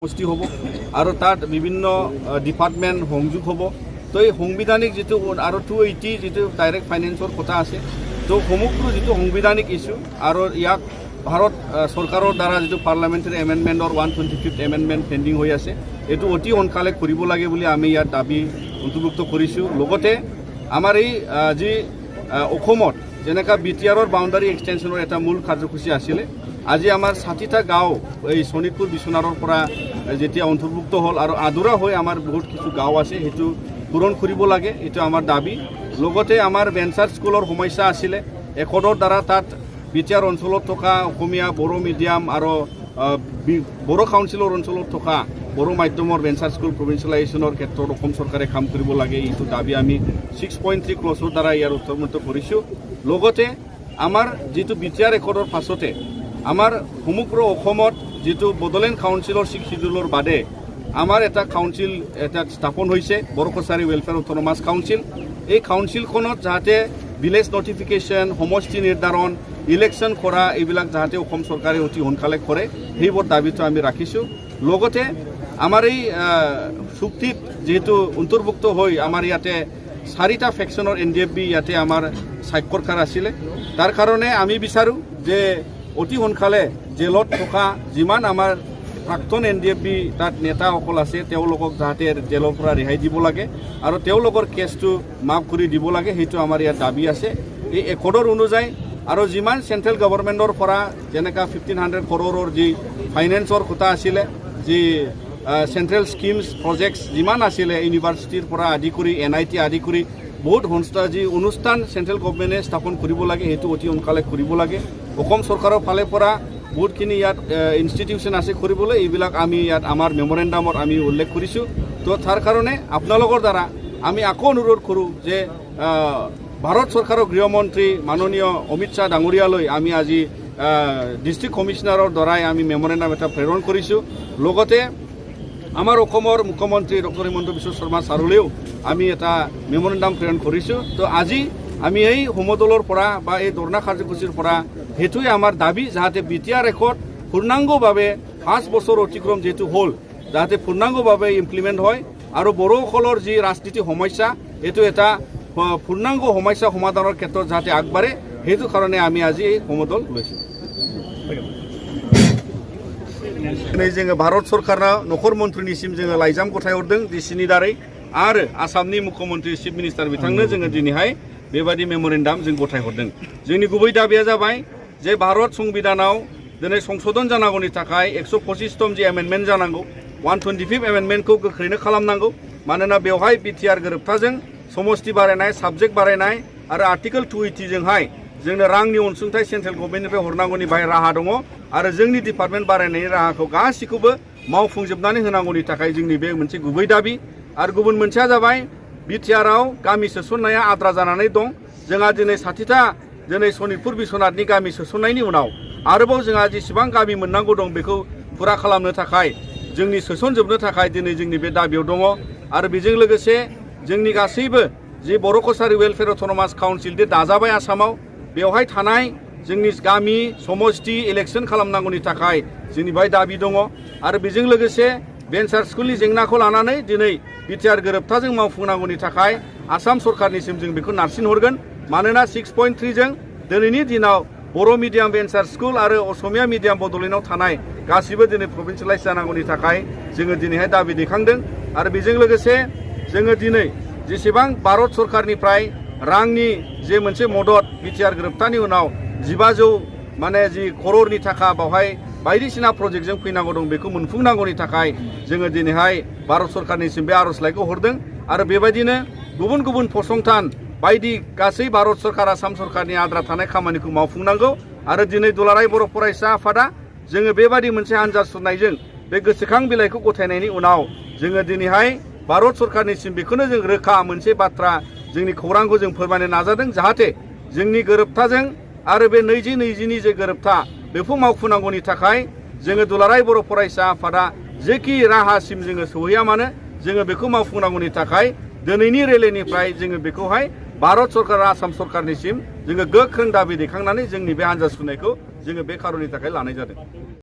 সমষ্টি হ'ব আৰু তাত বিভিন্ন ডিপাৰ্টমেণ্ট সংযোগ হ'ব। তো এই সাংবিধানিক যিটো আৰু 280 যিটো ডাইৰেক্ট ফাইনেন্সৰ কথা আছে, তো সমগ্ৰ যিটো সাংবিধানিক ইস্যু আৰু ইয়াক ভাৰত চৰকাৰৰ দ্বাৰা যিটো পাৰ্লামেণ্টাৰী এমেণ্ডমেণ্টৰ 125th এমেণ্ডমেণ্ট পেণ্ডিং হৈ আছে, এইটো অতি সোনকালে কৰিব লাগে বুলি আমি ইয়াত দাবী অন্তৰ্ভুক্ত কৰিছোঁ। লগতে আমাৰ এই যি অসমত যেনেকৈ BTRৰ বাউণ্ডাৰী এক্সটেনশ্যনৰ এটা মূল কাৰ্যসূচী আছিলে, আজি আমাৰ 60টা গাঁও এই শোণিতপুৰ বিশ্বনাথৰ পৰা যেতিয়া অন্তৰ্ভুক্ত হ'ল আৰু আধৰুৱা হৈ আমাৰ বহুত কিছু গাঁও আছে, সেইটো পূৰণ কৰিব লাগে, এইটো আমাৰ দাবী। লগতে আমাৰ ভেঞ্চাৰ স্কুলৰ সমস্যা আছিলে, একৰৰ দ্বাৰা তাত BTR অঞ্চলত থকা অসমীয়া বড়ো মিডিয়াম আৰু বড়ো কাউন্সিলৰ অঞ্চলত থকা বড়ো মাধ্যমৰ ভেঞ্চাৰ স্কুল প্ৰভিঞ্চিয়েলাইজেশ্যনৰ ক্ষেত্ৰত অসম চৰকাৰে কাম কৰিব লাগে, এইটো দাবী আমি 6.3 ক্লছৰ দ্বাৰা ইয়াৰ উত্তৰমত কৰিছোঁ। লগতে আমাৰ যিটো BTR একৰৰ পাছতে আমাৰ সমগ্ৰ অসমত যিটো বড়োলেণ্ড কাউন্সিলৰ 6 শিডিউলৰ বাদে আমাৰ এটা কাউন্সিল এটা স্থাপন হৈছে, Bodo Kachari welfare autonomous council. এই কাউন্সিলখনত যাতে ভিলেজ নটিফিকেশ্যন, সমষ্টি নিৰ্ধাৰণ, ইলেকশ্যন কৰা এইবিলাক যাতে অসম চৰকাৰে অতি সোনকালে কৰে, সেইবোৰ দাবীটো আমি ৰাখিছোঁ। লগতে আমাৰ এই চুক্তিত যিহেতু অন্তৰ্ভুক্ত হৈ আমাৰ ইয়াতে 4টা ফেকশ্যনৰ NDFB ইয়াতে আমাৰ স্বাক্ষৰকাৰ আছিলে, তাৰ কাৰণে আমি বিচাৰোঁ যে অতি সোনকালে জেলত থকা যিমান আমাৰ প্ৰাক্তন NDFB তাত নেতাসকল আছে, তেওঁলোকক যাতে জেলৰ পৰা ৰেহাই দিব লাগে আৰু তেওঁলোকৰ কেছটো মাফ কৰি দিব লাগে, সেইটো আমাৰ ইয়াত দাবী আছে। এই একৰ্ডৰ অনুযায়ী আৰু যিমান চেণ্ট্ৰেল গভৰ্ণমেণ্টৰ পৰা যেনেকৈ 1500 crore যি ফাইনেন্সৰ কথা আছিলে, যি চেণ্ট্ৰেল স্কিমছ প্ৰজেক্টছ যিমান আছিলে, ইউনিভাৰ্চিটিৰ পৰা আদি কৰি NIT আদি কৰি বহুত সংস্থা যি অনুষ্ঠান চেণ্ট্ৰেল গভৰ্ণমেণ্টে স্থাপন কৰিব লাগে, সেইটো অতি সোনকালে কৰিব লাগে। অসম চৰকাৰৰ ফালৰ পৰা বহুতখিনি ইয়াত ইনষ্টিটিউশ্যন আছে কৰিবলৈ, এইবিলাক আমি ইয়াত আমাৰ মেমৰেণ্ডামত আমি উল্লেখ কৰিছোঁ। তো তাৰ কাৰণে আপোনালোকৰ দ্বাৰা আমি আকৌ অনুৰোধ কৰোঁ যে ভাৰত চৰকাৰৰ গৃহমন্ত্ৰী মাননীয় অমিত শ্বাহ ডাঙৰীয়ালৈ আমি আজি ডিষ্ট্ৰিক্ট কমিশ্যনাৰৰ দ্বাৰাই আমি মেমৰেণ্ডাম এটা প্ৰেৰণ কৰিছোঁ। লগতে আমাৰ অসমৰ মুখ্যমন্ত্ৰী ডক্টৰ হিমন্ত বিশ্ব শৰ্মা ছাৰলৈও আমি এটা মেমৰেণ্ডাম প্ৰেৰণ কৰিছোঁ। তো আজি আমি এই সমদলৰ পৰা বা এই ধৰ্ণা কাৰ্যসূচীৰ পৰা সেইটোৱে আমাৰ দাবী, যাতে BTR একত পূৰ্ণাংগভাৱে 5 বছৰ অতিক্ৰম যিহেতু হ'ল, যাতে পূৰ্ণাংগভাৱে ইমপ্লিমেণ্ট হয় আৰু বড়োসকলৰ যি ৰাজনীতি সমস্যা, এইটো এটা পূৰ্ণাংগ সমস্যা সমাধানৰ ক্ষেত্ৰত যাতে আগবাঢ়ে, সেইটো কাৰণে আমি আজি এই সমদল লৈছোঁ। जोङो भारत सरकारना नखर मन्थ्रिनिसिम जोङो लाइजाम गथायहरदों DCनि दारै आरो आसामनि मुख्यमन्त्री चिफ मिनिस्टार बिथांनो जोङो दिनैहाय बेबायदि मेमरेन्डाम जों गथायहरदों। जोंनि गुबै दाबिया जाबाय जे भारत संबिधानाव दिनै संशोधन जानांगौनि थाखाय 125 जि एमेन्डमेन्ट जानांगौ, 125 एमेन्डमेन्टखौ गोख्रैनो खालामनांगौ, मानोना बेवहाय BTR गोरोबथाजों समष्टि बारायनाय, साबजेक्ट बारायनाय आरो आर्टिकल 280 जोंहाय जोंनो रांनि अनसुंथाइ सेन्ट्रेल गभर्नमेन्टनिफ्राय हरनांगौनि बाहाय राहा दङ आरो जोंनि डिपार्टमेन्ट बारायनायनि राहाखौ गासिखौबो मावफुंजोबनानै होनांगौनि थाखाय जोंनि बे मोनसे गुबै दाबि। आरो गुबुन मोनसेया जाबाय BTRआव गामि सोसननाया आद्रा जानानै दं। जोंहा दिनै 60टा दिनै शोणितपुर बिश्वनाथनि गामि सोसननायनि उनाव आरोबाव जोंहा जेसेबां गामि मोननांगौ दं बेखौ फुरा खालामनो थाखाय जोंनि सोसनजोबनो थाखाय दिनै जोंनि बे दाबियाव दङ। आरो बेजों लोगोसे जोंनि गासैबो जे बर' कछारी वेलफेयार अट'नमास काउन्सिल दे दाजाबाय आसामाव, बेवहाय थानाय जोंनि गामि समष्टि इलेक्शन खालामनांगौनि थाखाय जोंनि बाय दाबि दङ। आरो बेजों लोगोसे भेन्सार स्कुलनि जेंनाखौ लानानै दिनै BTR गोरोबथाजों मावफुंनांगौनि थाखाय आसाम सरकारनिसिम जों बेखौ नारसिनहरगोन, मानोना 6.3 जों दिनैनि दिनाव बर' मिडियाम भेन्सार स्कुल आरो असमिया मिडियाम बड'लेण्डआव थानाय गासिबो दिनै प्रभिन्सियेलाइज जानांगौनि थाखाय जोङो दिनैहाय दाबि दैखांदों। आरो बेजों लोगोसे जोङो दिनै जेसेबां भारत सरकारनिफ्राय रांनि जे मोनसे मदद BTR गोरोबथानि उनाव 1500 जि कररनि थाखा बावहाय बायदिसिना प्रजेक्टजों फैनांगौ दं, बेखौ मोनफुंनांगौनि थाखाय जोङो दिनैहाय भारत सरकारनिसिम बे आर'जलाइखौ हरदों। आरो बेबायदिनो गुबुन गुबुन फसंथान बायदि गासै भारत सरकार आसाम सरकारनि आद्रा थानाय खामानिखौ मावफुंनांगौ। आरो दिनै दुलाराय बर' फरायसा आफादा जोङो बेबायदि मोनसे हान्जा सुरनायजों बे गोसोखां बिलाइखौ गथायनायनि उनाव जोङो दिनैहाय भारत सरकारनिसिम बेखौनो जों रोखा मोनसे बाथ्रा जोंनि खौरांखौ जों फोरमायनो नाजादों, जाहाथे जोंनि गोरोबथाजों आरो बे 2020नि जे गोरोबथा बेखौ मावफुंनांगौनि थाखाय जोङो दुलाराय बर' फरायसा आफादा जेखि राहासिम जोङो सहैया मानो जोङो बेखौ मावफुंनांगौनि थाखाय दिनैनि रेलिनिफ्राय जोङो बेखौहाय भारत सरकार आसाम सरकारनिसिम जोङो गोख्रों दाबि दैखांनानै जोंनि बे हान्जा सुरनायखौ जोङो बे खारननि थाखाय लानाय जादों।